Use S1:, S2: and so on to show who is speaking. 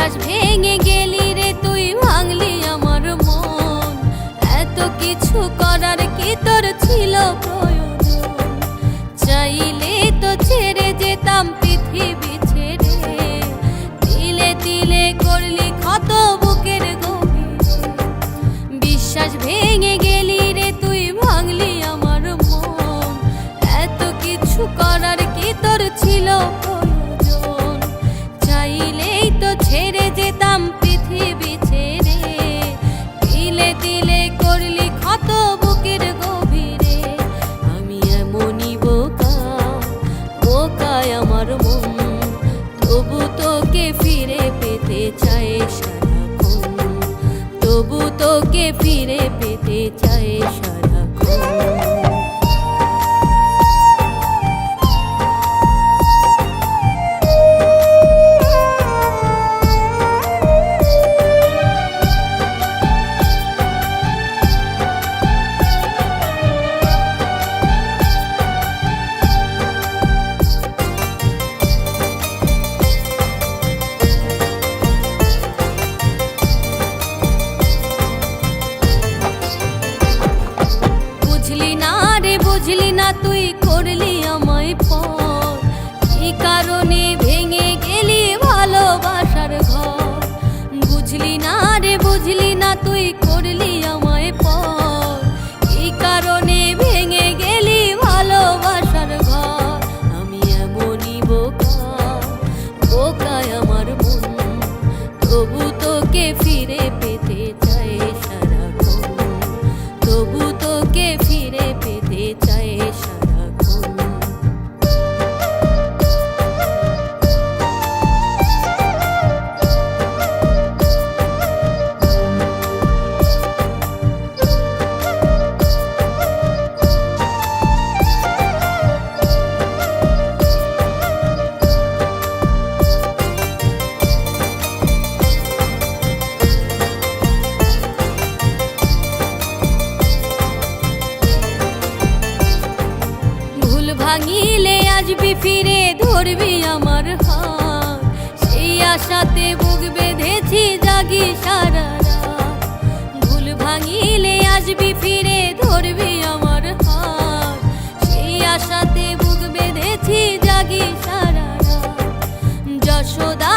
S1: বিশ্বাস ভেঙে গেলি রে তুই, ভাঙলি আমার মন। এত কিছু করার কি তোর ছিল প্রয়োজন? চাইলে তো ছেড়ে যেতাম পৃথিবী ছেড়ে, তিলে তিলে করলি ক্ষত বুকের গভীরে। বিশ্বাস ভেঙে গেলি রে তুই, ভাঙলি আমার মন। এত কিছু করার কি তোর ছিল প্রয়োজন? চাইলেই তো ছেড়ে যেতাম পৃথিবী ছেড়ে, তিলে তিলে করলি ক্ষত বুকের গভীরে। আমি এমনই বোকা, বোকায় আমার মন, তবু তোকে ফিরে পেতে চাই সারাক্ষণ, তবু তোকে ফিরে পেতে চাই সারাক্ষণ। বুঝলি না তুই করলি আমায় পর, এই কারণে ভেঙে গেলি ভালোবাসার ঘর। বুঝলি না রে বুঝলি না তুই করলি আমায় পর, এই কারণে ভেঙে গেলি ভালোবাসার ঘর। আমি এমনই বোকা, বোকায় আমার মন, তবু তোকে ফিরে পেতে চাই সারাক্ষণ, তবু তোকে ফিরে পেতে চাই সারাক্ষণ। ভাঙিলে আসবি ফিরে, ধরবি আমার হাত, সেই আশাতে বুক বেঁধেছি জাগি সারা রাত। ভুল ভাঙিলে আসবি ফিরে, ধরবি আমার হাত, সেই আশাতে বুক বেঁধেছি জাগি সারা রাত। যশোদা